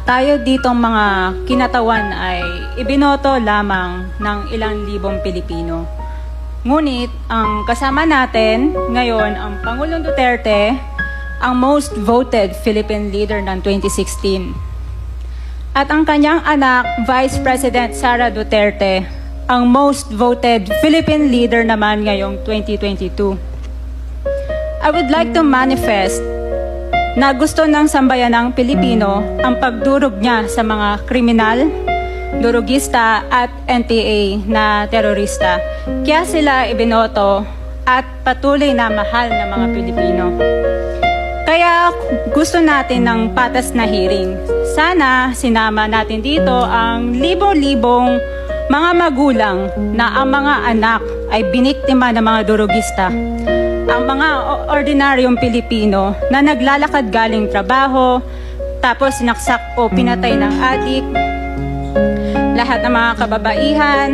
Tayo ditong mga kinatawan ay ibinoto lamang ng ilang libong Pilipino. Ngunit ang kasama natin ngayon ang Pangulong Duterte, ang most voted Philippine leader ng 2016. At ang kanyang anak, Vice President Sara Duterte, ang most voted Philippine leader naman ngayong 2022. I would like to manifest na gusto ng sambayanang Pilipino ang pagdurog niya sa mga kriminal, durugista at NPA na terorista. Kaya sila ibinoto at patuloy na mahal ng mga Pilipino. Kaya gusto natin ng patas na hearing. Sana sinama natin dito ang libo-libong mga magulang na ang mga anak ay biniktima ng mga durugista. Ang mga ordinaryong Pilipino na naglalakad galing trabaho, tapos sinaksak o pinatay ng adik, lahat ng mga kababaihan,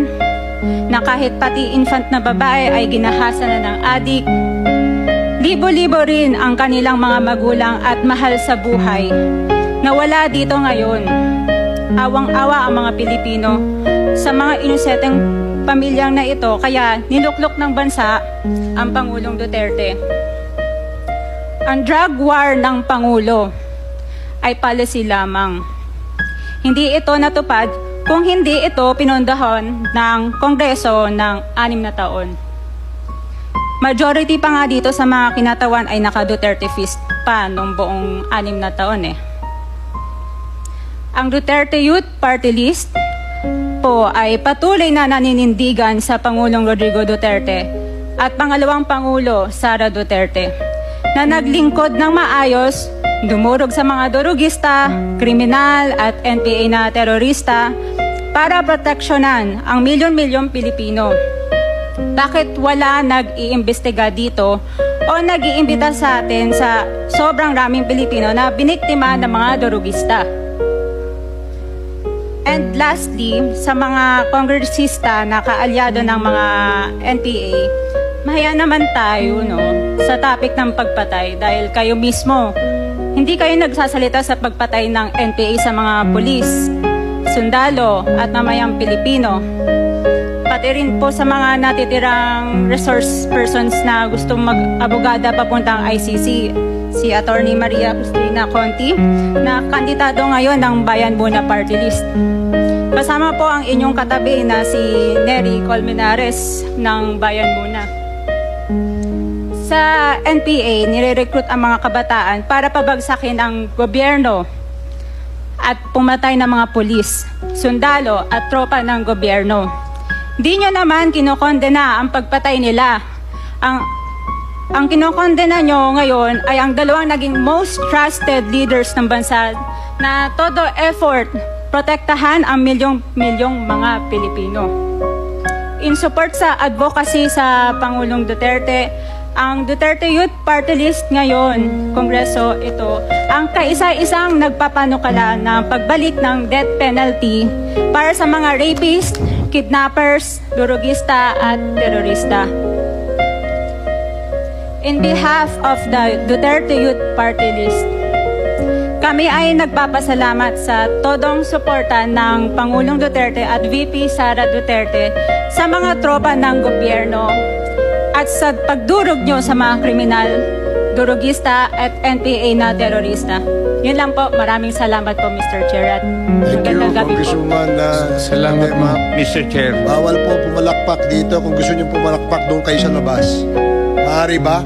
na kahit pati infant na babae ay ginahasa na ng adik. Libo-libo rin ang kanilang mga magulang at mahal sa buhay na wala dito ngayon. Awang-awa ang mga Pilipino sa mga inuseteng pamilyang na ito, kaya niluklok ng bansa ang Pangulong Duterte. Ang drug war ng Pangulo ay policy lamang. Hindi ito natupad kung hindi ito pinundahon ng Kongreso ng 6 na taon. Majority pa nga dito sa mga kinatawan ay naka-Duterte fist pa noong buong 6 na taon eh. Ang Duterte Youth Party List po ay patuloy na naninindigan sa Pangulong Rodrigo Duterte at pangalawang Pangulo Sara Duterte na naglingkod ng maayos, dumurog sa mga durugista, kriminal at NPA na terorista para proteksyonan ang milyon-milyong Pilipino. Bakit wala nag-iimbestiga dito o nag-iimbita sa atin sa sobrang raming Pilipino na biniktima ng mga durugista? And lastly, sa mga kongresista na kaalyado ng mga NPA, mahiya naman tayo sa topic ng pagpatay dahil kayo mismo, hindi kayo nagsasalita sa pagpatay ng NPA sa mga pulis, sundalo at mamayang Pilipino. Pati rin po sa mga natitirang resource persons na gustong mag-abogada papuntang ICC, si Attorney Maria Cristina Conti, na kandidato ngayon ng Bayan Muna Party List. Kasama po ang inyong katabi na si Nery Colmenares ng Bayan Muna. Sa NPA, nire-recruit ang mga kabataan para pabagsakin ang gobyerno at pumatay ng mga pulis, sundalo at tropa ng gobyerno. Di nyo naman kinokondena ang pagpatay nila. Ang kinokondena nyo ngayon ay ang dalawang naging most trusted leaders ng bansa na todo effort protektahan ang milyong-milyong mga Pilipino. In support sa advocacy sa Pangulong Duterte, ang Duterte Youth Party List ngayon, Kongreso ito, ang kaisa-isang nagpapanukala na pagbalik ng death penalty para sa mga rapist, kidnappers, durugista at terorista. In behalf of the Duterte Youth Party List, kami ay nagpapasalamat sa todong suporta ng Pangulong Duterte at VP Sara Duterte sa mga tropa ng gobyerno at sa pagdurog nyo sa mga kriminal, durugista at NPA na terorista. Yun lang po. Maraming salamat po, Mr. Chair. At magandang gabi po. Salamat, Mr. Chair. Bawal po pumalakpak dito. Kung gusto niyo pumalakpak, doon kayo sa labas. Maaari ba?